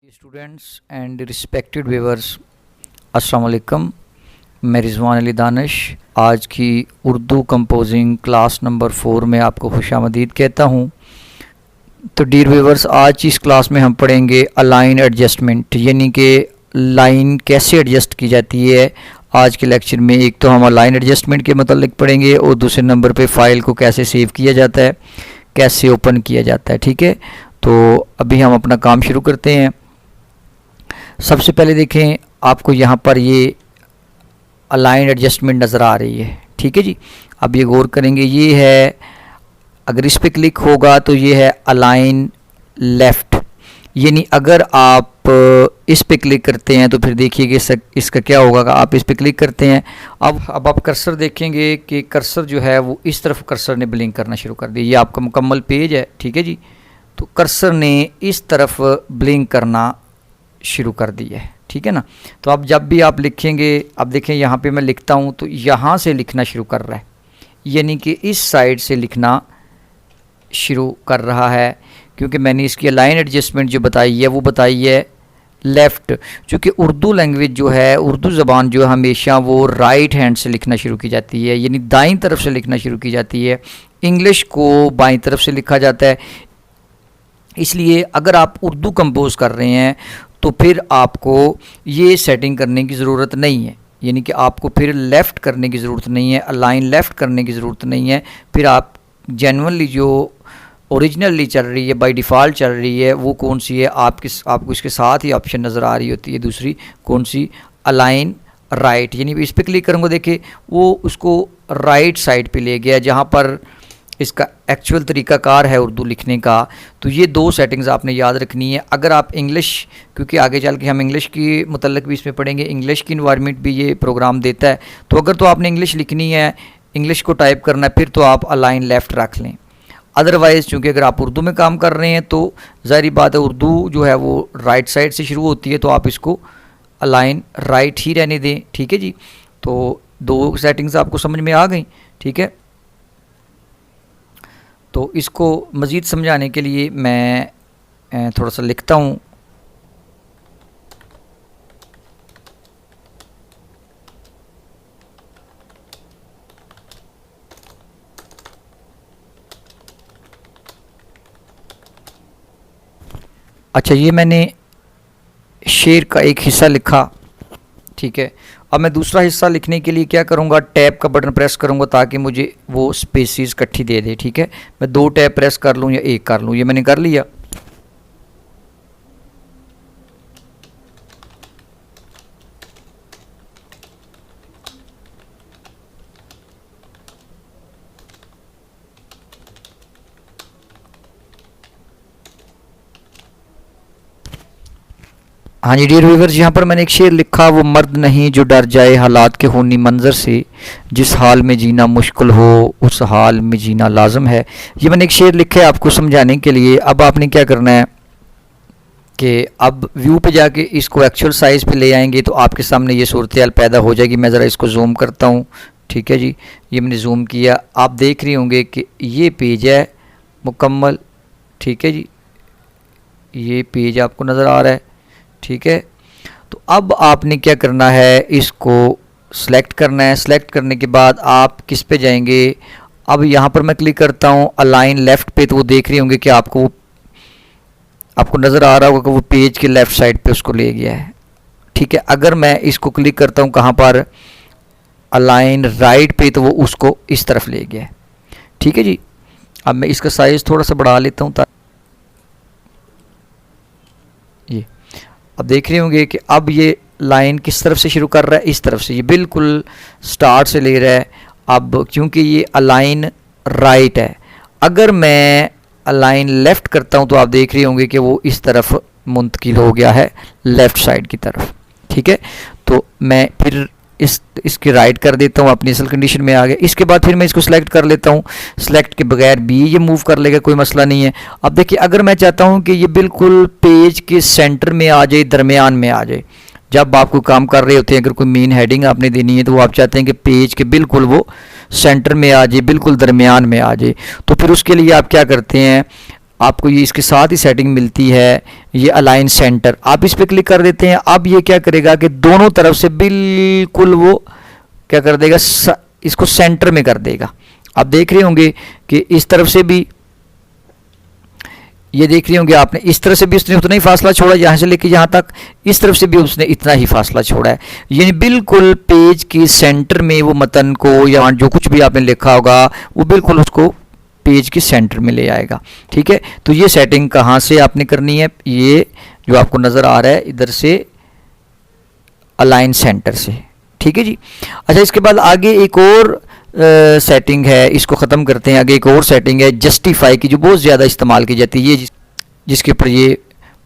Students and respected viewers, अस्सलाम वालेकुम। मैं रिजवान अली दानिश आज की उर्दू कंपोजिंग क्लास नंबर 4 में आपको खुशामदीद कहता हूँ। तो डियर व्यूअर्स, आज की इस क्लास में हम पढ़ेंगे अलाइन एडजस्टमेंट, यानी कि लाइन कैसे एडजस्ट की जाती है। आज के लेक्चर में एक तो हम अलाइन एडजस्टमेंट के मतलब पढ़ेंगे और दूसरे नंबर पे फ़ाइल को कैसे सेव किया जाता है, कैसे ओपन किया जाता है। ठीक है, तो अभी हम अपना काम शुरू करते हैं। सबसे पहले देखें, आपको यहाँ पर ये अलाइन एडजस्टमेंट नज़र आ रही है। ठीक है जी, अब ये गौर करेंगे, ये है, अगर इस पर क्लिक होगा तो ये है अलाइन लेफ़्ट, यानी अगर आप इस पे क्लिक करते हैं तो फिर देखिए कि इसका क्या होगा। आप इस पे क्लिक करते हैं, अब आप कर्सर देखेंगे कि कर्सर जो है वो इस तरफ कर्सर ने ब्लिंक करना शुरू कर दिया। ये आपका मुकम्मल पेज है। ठीक है जी, तो कर्सर ने इस तरफ ब्लिंक करना शुरू कर दिया है। ठीक है ना, तो अब जब भी आप लिखेंगे, अब देखें यहाँ पे मैं लिखता हूँ तो यहाँ से लिखना शुरू कर रहा है, यानी कि इस साइड से लिखना शुरू कर रहा है, क्योंकि मैंने इसकी अलाइन एडजस्टमेंट जो बताई है वो बताई है लेफ़्ट। चूँकि उर्दू लैंग्वेज जो है, उर्दू ज़बान जो है हमेशा वो राइट हैंड से लिखना शुरू की जाती है, यानी दाईं तरफ से लिखना शुरू की जाती है। इंग्लिश को बाईं तरफ से लिखा जाता है। इसलिए अगर आप उर्दू कंपोज कर रहे हैं तो फिर आपको ये सेटिंग करने की ज़रूरत नहीं है, यानी कि आपको फिर लेफ़्ट करने की ज़रूरत नहीं है, अलाइन लेफ़्ट करने की ज़रूरत नहीं है। फिर आप जेन्युइनली जो ओरिजिनली चल रही है, बाय डिफ़ॉल्ट चल रही है, वो कौन सी है, आपको इसके साथ ही ऑप्शन नज़र आ रही होती है दूसरी, कौन सी, अलाइन राइट। यानी इस पर क्लिक करूँगा, देखिए वो उसको राइट साइड पे ले गया जहाँ पर इसका एक्चुअल तरीक़ाकार है उर्दू लिखने का। तो ये दो सेटिंग्स आपने याद रखनी है। अगर आप इंग्लिश, क्योंकि आगे चल के हम इंग्लिश की मुतल्लिक़ भी इसमें पढ़ेंगे, इंग्लिश की इन्वायरमेंट भी ये प्रोग्राम देता है, तो अगर तो आपने इंग्लिश लिखनी है, इंग्लिश को टाइप करना है, फिर तो आप अलाइन लेफ़्ट रख लें। अदरवाइज़ चूँकि अगर आप उर्दू में काम कर रहे हैं तो ज़ाहिर बात है उर्दू जो है वो राइट साइड से शुरू होती है, तो आप इसको अलाइन राइट ही रहने दें। ठीक है जी, तो दो सेटिंग्स आपको समझ में आ गई। ठीक है, तो इसको मज़ीद समझाने के लिए मैं थोड़ा सा लिखता हूँ। अच्छा, ये मैंने शेर का एक हिस्सा लिखा। ठीक है, अब मैं दूसरा हिस्सा लिखने के लिए क्या करूँगा, टैब का बटन प्रेस करूँगा ताकि मुझे वो स्पेसिस इकट्ठी दे दे। ठीक है, मैं 2 टैब प्रेस कर लूँ या 1 कर लूँ, ये मैंने कर लिया। हाँ जी डियर व्यूअर्स, यहाँ पर मैंने एक शेर लिखा, वो मर्द नहीं जो डर जाए हालात के खूनी मंजर से, जिस हाल में जीना मुश्किल हो उस हाल में जीना लाजम है। ये मैंने एक शेर लिखा है आपको समझाने के लिए। अब आपने क्या करना है कि अब व्यू पे जाके इसको एक्चुअल साइज़ पे ले आएंगे तो आपके सामने ये सूरत हाल पैदा हो जाएगी। मैं ज़रा इसको जूम करता हूँ। ठीक है जी, ये मैंने जूम किया, आप देख रहे होंगे कि ये पेज है मुकम्मल। ठीक है जी, ये पेज आपको नज़र आ रहा है। ठीक है, तो अब आपने क्या करना है, इसको सिलेक्ट करना है। सिलेक्ट करने के बाद आप किस पे जाएंगे, अब यहाँ पर मैं क्लिक करता हूँ अलाइन लेफ़्ट पे, तो वो देख रहे होंगे कि आपको नज़र आ रहा होगा कि वो पेज के लेफ़्ट साइड पे उसको ले गया है। ठीक है, अगर मैं इसको क्लिक करता हूँ कहाँ पर, अलाइन राइट पे, तो वो उसको इस तरफ ले गया है। ठीक है जी, अब मैं इसका साइज़ थोड़ा सा बढ़ा लेता हूँ। ये अब देख रहे होंगे कि अब ये लाइन किस तरफ से शुरू कर रहा है, इस तरफ से, ये बिल्कुल स्टार्ट से ले रहा है। अब क्योंकि ये अलाइन राइट है, अगर मैं अलाइन लेफ़्ट करता हूँ तो आप देख रहे होंगे कि वो इस तरफ मुंतकिल हो गया है, लेफ़्ट साइड की तरफ। ठीक है, तो मैं फिर इसके राइट कर देता हूँ, अपनी असल कंडीशन में आ गया। इसके बाद फिर मैं इसको सेलेक्ट कर लेता हूँ, सेलेक्ट के बगैर भी ये मूव कर लेगा, कोई मसला नहीं है। अब देखिए, अगर मैं चाहता हूँ कि ये बिल्कुल पेज के सेंटर में आ जाए, दरमियान में आ जाए, जब आप कोई काम कर रहे होते हैं, अगर कोई मेन हेडिंग आपने देनी है तो वो आप चाहते हैं कि पेज के बिल्कुल वो सेंटर में आ जाए, बिल्कुल दरमियान में आ जाए, तो फिर उसके लिए आप क्या करते हैं, आपको ये इसके साथ ही सेटिंग मिलती है, ये अलाइन सेंटर, आप इस पर क्लिक कर देते हैं। अब ये क्या करेगा कि दोनों तरफ से बिल्कुल वो क्या कर देगा, इसको सेंटर में कर देगा। आप देख रहे होंगे कि इस तरफ से भी, ये देख रहे होंगे आपने, इस तरफ से भी उसने उतना ही फासला छोड़ा यहाँ से लेके यहाँ तक, इस तरफ से भी उसने इतना ही फासला छोड़ा है। यानी बिल्कुल पेज के सेंटर में वो मतन को या जो कुछ भी आपने लिखा होगा वो बिल्कुल उसको पेज के सेंटर में ले आएगा। ठीक है, तो ये सेटिंग कहाँ से आपने करनी है, ये जो आपको नज़र आ रहा है इधर से अलाइन सेंटर से। ठीक है जी। अच्छा, इसके बाद आगे एक और सेटिंग है, इसको ख़त्म करते हैं। आगे एक और सेटिंग है जस्टिफाई की, जो बहुत ज़्यादा इस्तेमाल की जाती है, ये जिसके ऊपर ये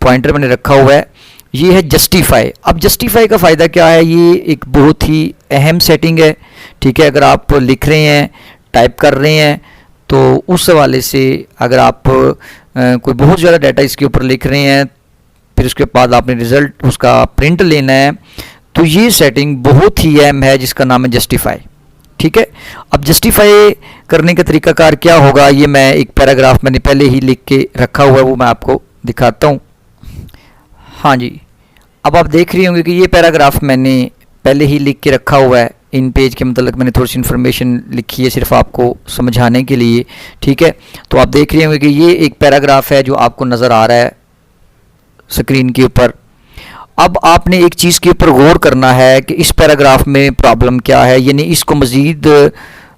पॉइंटर मैंने रखा हुआ है, ये है जस्टिफाई। अब जस्टिफाई का फ़ायदा क्या है, ये एक बहुत ही अहम सेटिंग है। ठीक है, अगर आप लिख रहे हैं, टाइप कर रहे हैं, तो उस हवाले से अगर आप कोई बहुत ज़्यादा डाटा इसके ऊपर लिख रहे हैं, फिर उसके बाद आपने रिज़ल्ट उसका प्रिंट लेना है, तो ये सेटिंग बहुत ही अहम है जिसका नाम है जस्टिफाई। ठीक है, अब जस्टिफाई करने का तरीकाकार क्या होगा, ये मैं एक पैराग्राफ मैंने पहले ही लिख के रखा हुआ है, वो मैं आपको दिखाता हूँ। हाँ जी, अब आप देख रहे होंगे कि ये पैराग्राफ मैंने पहले ही लिख के रखा हुआ है। इन पेज के मतलब मैंने थोड़ी सी इन्फॉर्मेशन लिखी है सिर्फ आपको समझाने के लिए। ठीक है, तो आप देख रहे होंगे कि ये एक पैराग्राफ है जो आपको नज़र आ रहा है स्क्रीन के ऊपर। अब आपने एक चीज़ के ऊपर गौर करना है कि इस पैराग्राफ में प्रॉब्लम क्या है, यानी इसको मज़ीद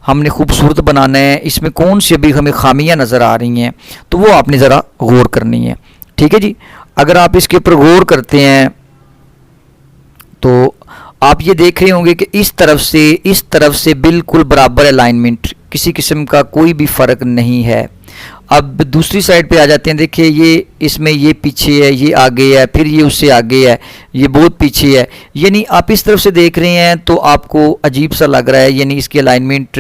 हमने खूबसूरत बनाना है, इसमें कौन सी अभी हमें खामियां नज़र आ रही हैं, तो वो आपने ज़रा गौर करनी है। ठीक है जी, अगर आप इसके ऊपर गौर करते हैं तो आप ये देख रहे होंगे कि इस तरफ से बिल्कुल बराबर अलाइनमेंट, किसी किस्म का कोई भी फ़र्क नहीं है। अब दूसरी साइड पे आ जाते हैं, देखिए ये इसमें ये पीछे है, ये आगे है, फिर ये उससे आगे है, ये बहुत पीछे है। यानी आप इस तरफ से देख रहे हैं तो आपको अजीब सा लग रहा है, यानी इसकी अलाइनमेंट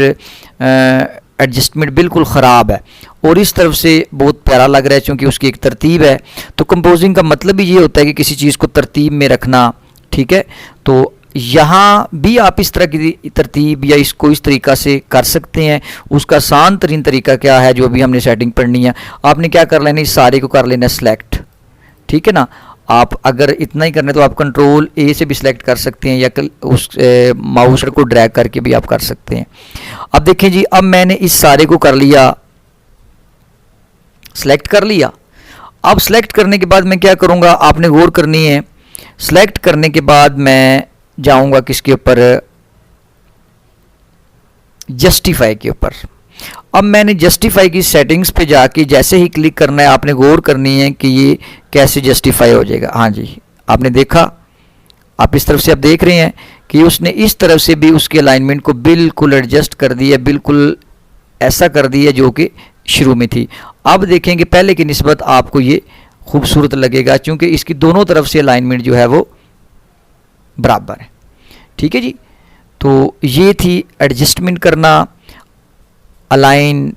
एडजस्टमेंट बिल्कुल ख़राब है। और इस तरफ से बहुत प्यारा लग रहा है क्योंकि उसकी एक तरतीब है। तो कंपोजिंग का मतलब ही ये होता है कि किसी चीज़ को तरतीब में रखना। ठीक है, तो यहाँ भी आप इस तरह की तरतीब या इसको इस तरीक़ा से कर सकते हैं। उसका आसान तरीन तरीका क्या है, जो अभी हमने सेटिंग पढ़नी है, आपने क्या कर लेना, इस सारे को कर लेना सेलेक्ट। ठीक है ना, आप अगर इतना ही करना है तो आप कंट्रोल ए से भी सिलेक्ट कर सकते हैं, या उस माउस को ड्रैग करके भी आप कर सकते हैं। अब देखें जी, अब मैंने इस सारे को कर लिया, सेलेक्ट कर लिया। अब सेलेक्ट करने के बाद मैं क्या करूँगा, आपने गौर करनी है। सेलेक्ट करने के बाद मैं जाऊंगा किसके ऊपर, जस्टिफाई के ऊपर। अब मैंने जस्टिफाई की सेटिंग्स पे जाके जैसे ही क्लिक करना है, आपने गौर करनी है कि ये कैसे जस्टिफाई हो जाएगा। हाँ जी, आपने देखा, आप इस तरफ से आप देख रहे हैं कि उसने इस तरफ से भी उसके अलाइनमेंट को बिल्कुल एडजस्ट कर दिया, बिल्कुल ऐसा कर दिया जो कि शुरू में थी। अब देखेंगे पहले की निस्बत आपको ये खूबसूरत लगेगा क्योंकि इसकी दोनों तरफ से अलाइनमेंट जो है वो बराबर है। ठीक है जी, तो ये थी एडजस्टमेंट करना, अलाइन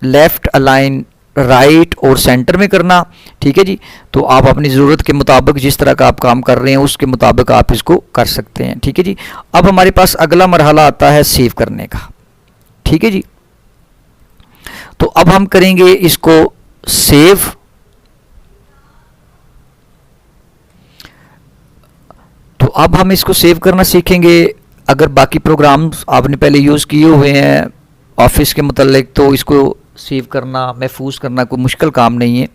लेफ़्ट, अलाइन राइट और सेंटर में करना। ठीक है जी, तो आप अपनी ज़रूरत के मुताबिक जिस तरह का आप काम कर रहे हैं उसके मुताबिक आप इसको कर सकते हैं। ठीक है जी, अब हमारे पास अगला मरहला आता है सेव करने का। ठीक है जी, तो अब हम करेंगे इसको सेव। तो अब हम इसको सेव करना सीखेंगे। अगर बाकी प्रोग्राम्स आपने पहले यूज़ किए हुए हैं ऑफिस के मुतल्लिक, तो इसको सेव करना, महफूज करना कोई मुश्किल काम नहीं है।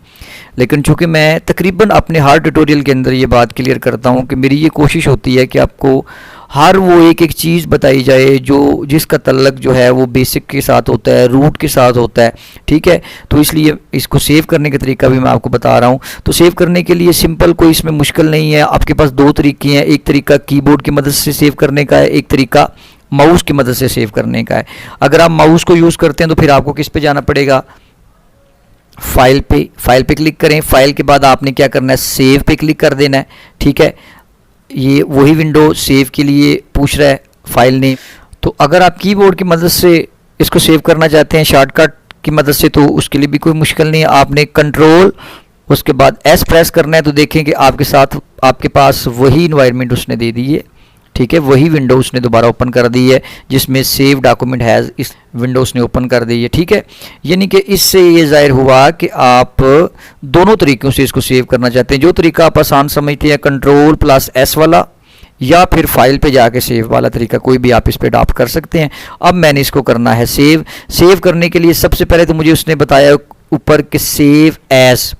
लेकिन चूँकि मैं तकरीबन अपने हर ट्यूटोरियल के अंदर ये बात क्लियर करता हूँ कि मेरी ये कोशिश होती है कि आपको हर वो एक एक चीज़ बताई जाए जो जिसका तल्लक जो है वो बेसिक के साथ होता है, रूट के साथ होता है। ठीक है, तो इसलिए इसको सेव करने का तरीका भी मैं आपको बता रहा हूँ। तो सेव करने के लिए सिंपल, कोई इसमें मुश्किल नहीं है। आपके पास दो तरीके हैं, एक तरीका कीबोर्ड की मदद से सेव करने का है, एक तरीका माउस की मदद से सेव करने का है। अगर आप माउस को यूज़ करते हैं तो फिर आपको किस पे जाना पड़ेगा, फाइल पे क्लिक करें। फाइल के बाद आपने क्या करना है, सेव पे क्लिक कर देना है। ठीक है, ये वही विंडो सेव के लिए पूछ रहा है, फाइल नेम। तो अगर आप कीबोर्ड की मदद से इसको सेव करना चाहते हैं शॉर्टकट की मदद से, तो उसके लिए भी कोई मुश्किल नहीं है। आपने कंट्रोल उसके बाद एस प्रेस करना है, तो देखें कि आपके पास वही इन्वायरमेंट उसने दे दी है। ठीक है, वही विंडो उसने दोबारा ओपन कर दी है जिसमें सेव डॉक्यूमेंट हैज़, इस विंडो उसने ओपन कर दी है। ठीक है, यानी कि इससे ये ज़ाहिर हुआ कि आप दोनों तरीक़ों से इसको सेव करना चाहते हैं। जो तरीका आप आसान समझते हैं Ctrl+S वाला, या फिर फाइल पे जाके सेव वाला तरीका, कोई भी आप इस पे अडॉप्ट कर सकते हैं। अब मैंने इसको करना है सेव। सेव करने के लिए सबसे पहले तो मुझे उसने बताया ऊपर कि सेव एज़,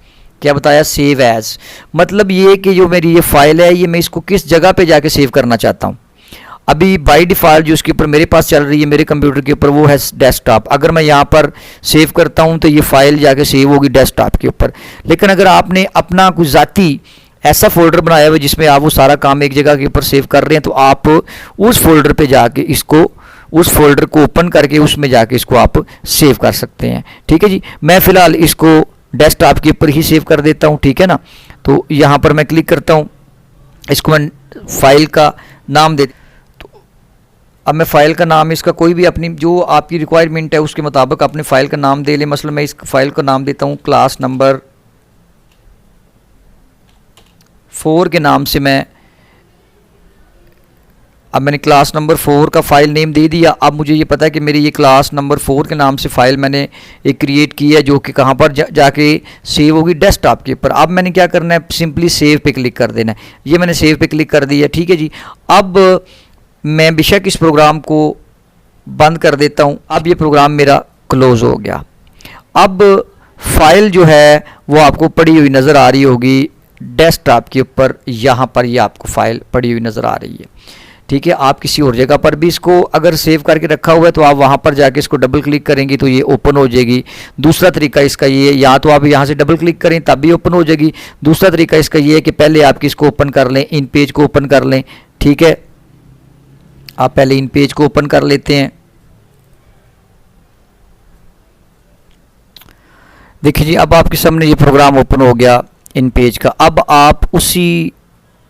क्या बताया, सेव एज़, मतलब ये कि जो मेरी ये फाइल है ये मैं इसको किस जगह पे जाके सेव करना चाहता हूँ। अभी बाय डिफ़ॉल्ट जो उसके ऊपर मेरे पास चल रही है मेरे कंप्यूटर के ऊपर, वो है डेस्कटॉप। अगर मैं यहाँ पर सेव करता हूँ तो ये फाइल जाके सेव होगी डेस्कटॉप के ऊपर। लेकिन अगर आपने अपना कुछ ज़ाती ऐसा फोल्डर बनाया हुआ है जिसमें आप वो सारा काम एक जगह के ऊपर सेव कर रहे हैं, तो आप उस फोल्डर पे जाके इसको, उस फोल्डर को ओपन करके उसमें जाके इसको आप सेव कर सकते हैं। ठीक है जी, मैं फ़िलहाल इसको डेस्कटॉप के ऊपर ही सेव कर देता हूँ। ठीक है ना, तो यहाँ पर मैं क्लिक करता हूँ, इसको मैं फाइल का नाम दे, तो अब मैं फ़ाइल का नाम इसका कोई भी अपनी जो आपकी रिक्वायरमेंट है उसके मुताबिक अपने फ़ाइल का नाम दे लें। मसलन मैं इस फाइल का नाम देता हूँ क्लास नंबर 4 के नाम से। मैं अब मैंने क्लास नंबर 4 का फ़ाइल नेम दे दिया। अब मुझे ये पता है कि मेरी ये क्लास नंबर 4 के नाम से फ़ाइल मैंने एक क्रिएट की है जो कि कहाँ पर जाके सेव होगी, डेस्कटॉप के ऊपर। अब मैंने क्या करना है, सिंपली सेव पे क्लिक कर देना है। ये मैंने सेव पे क्लिक कर दिया। ठीक है जी, अब मैं बेशक इस प्रोग्राम को बंद कर देता हूँ। अब ये प्रोग्राम मेरा क्लोज़ हो गया। अब फाइल जो है वो आपको पड़ी हुई नज़र आ रही होगी डेस्कटॉप के ऊपर, यहाँ पर ये आपको फ़ाइल पड़ी हुई नज़र आ रही है। ठीक है, आप किसी और जगह पर भी इसको अगर सेव करके रखा हुआ है तो आप वहाँ पर जाके इसको डबल क्लिक करेंगे तो ये ओपन हो जाएगी। दूसरा तरीका इसका ये, या तो आप यहाँ से डबल क्लिक करें तब भी ओपन हो जाएगी। दूसरा तरीका इसका ये है कि पहले आप इसको ओपन कर लें, इन पेज को ओपन कर लें। ठीक है, आप पहले इन पेज को ओपन कर लेते हैं। देखिए जी, अब आपके सामने ये प्रोग्राम ओपन हो गया इन पेज का। अब आप उसी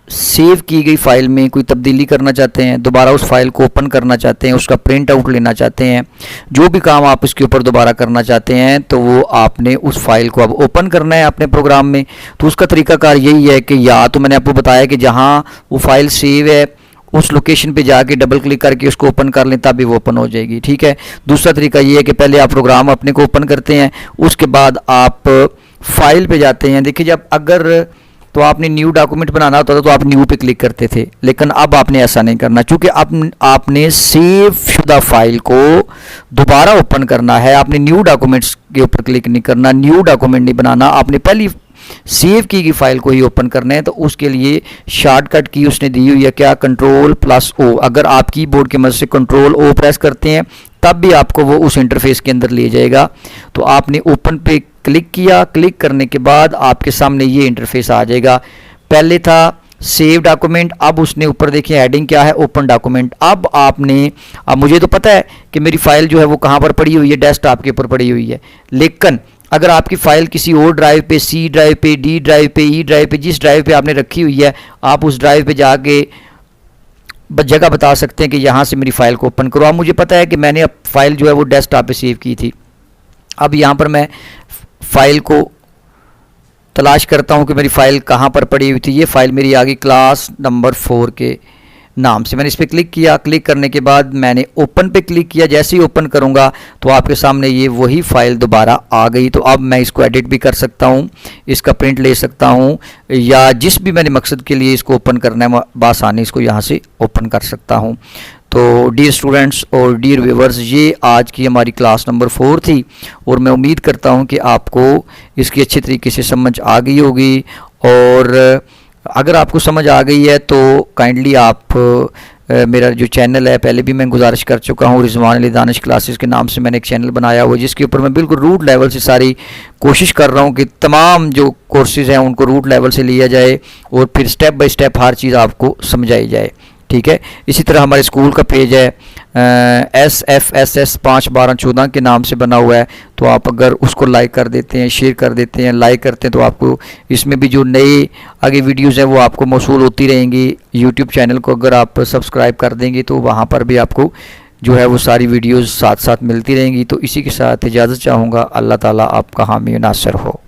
सेव की गई फाइल में कोई तब्दीली करना चाहते हैं, दोबारा उस फाइल को ओपन करना चाहते हैं, उसका प्रिंट आउट लेना चाहते हैं, जो भी काम आप इसके ऊपर दोबारा करना चाहते हैं, तो वो आपने उस फाइल को अब ओपन करना है अपने प्रोग्राम में। तो उसका तरीकाकार यही है कि या तो मैंने आपको बताया कि जहाँ वो फाइल सेव है उस लोकेशन पे जाके डबल क्लिक करके उसको ओपन कर लें तभी वो ओपन हो जाएगी। ठीक है, दूसरा तरीका ये है कि पहले आप प्रोग्राम अपने को ओपन करते हैं, उसके बाद आप फाइल पे जाते हैं। देखिए, जब अगर तो आपने न्यू डॉक्यूमेंट बनाना होता था तो आप न्यू पे क्लिक करते थे, लेकिन अब आपने ऐसा नहीं करना, क्योंकि आपने सेव शुदा फाइल को दोबारा ओपन करना है। आपने न्यू डॉक्यूमेंट्स के ऊपर क्लिक नहीं करना, न्यू डॉक्यूमेंट नहीं बनाना, आपने पहली सेव की गई फाइल को ही ओपन करना है। तो उसके लिए शॉर्टकट की उसने दी हुई है क्या, Ctrl+O। अगर आप कीबोर्ड की मदद से Ctrl+O प्रेस करते हैं तब भी आपको वो उस इंटरफेस के अंदर ले जाएगा। तो आपने ओपन पे क्लिक किया, क्लिक करने के बाद आपके सामने ये इंटरफेस आ जाएगा। पहले था सेव डॉक्यूमेंट, अब उसने ऊपर देखिए हेडिंग क्या है, ओपन डॉक्यूमेंट। अब मुझे तो पता है कि मेरी फाइल जो है वो कहाँ पर पड़ी हुई है, डेस्कटॉप के ऊपर पड़ी हुई है। लेकिन अगर आपकी फ़ाइल किसी और ड्राइव पे, सी ड्राइव पे, डी ड्राइव पे, ई ड्राइव पे, जिस ड्राइव पे आपने रखी हुई है, आप उस ड्राइव पे जाके जगह बता सकते हैं कि यहाँ से मेरी फ़ाइल को ओपन करो। अब मुझे पता है कि मैंने अब फाइल जो है वो डेस्कटॉप पे सेव की थी। अब यहाँ पर मैं फ़ाइल को तलाश करता हूँ कि मेरी फ़ाइल कहाँ पर पड़ी हुई थी। ये फ़ाइल मेरी आ गई क्लास नंबर 4 के नाम से। मैंने इस पर क्लिक किया, क्लिक करने के बाद मैंने ओपन पे क्लिक किया। जैसे ही ओपन करूँगा तो आपके सामने ये वही फ़ाइल दोबारा आ गई। तो अब मैं इसको एडिट भी कर सकता हूँ, इसका प्रिंट ले सकता हूँ, या जिस भी मैंने मकसद के लिए इसको ओपन करना है बआसानी इसको यहाँ से ओपन कर सकता हूँ। तो डियर स्टूडेंट्स और डियर व्यूअर्स, ये आज की हमारी क्लास नंबर 4 थी और मैं उम्मीद करता हूँ कि आपको इसकी अच्छी तरीके से समझ आ गई होगी। और अगर आपको समझ आ गई है तो काइंडली आप मेरा जो चैनल है, पहले भी मैं गुजारिश कर चुका हूँ, रिजवान अली दानिश क्लासेस के नाम से मैंने एक चैनल बनाया हुआ है जिसके ऊपर मैं बिल्कुल रूट लेवल से सारी कोशिश कर रहा हूँ कि तमाम जो कोर्सेज़ हैं उनको रूट लेवल से लिया जाए और फिर स्टेप बाय स्टेप हर चीज़ आपको समझाई जाए। ठीक है, इसी तरह हमारे स्कूल का पेज है SFSS 5/12/14 के नाम से बना हुआ है। तो आप अगर उसको लाइक कर देते हैं, शेयर कर देते हैं, लाइक करते हैं, तो आपको इसमें भी जो नए आगे वीडियोज़ हैं वो आपको मौसूल होती रहेंगी। यूट्यूब चैनल को अगर आप सब्सक्राइब कर देंगे तो वहाँ पर भी आपको जो है वो सारी वीडियोज़ साथ साथ मिलती रहेंगी। तो इसी के साथ इजाज़त चाहूँगा। अल्लाह ताला आपका हामी नासिर हो।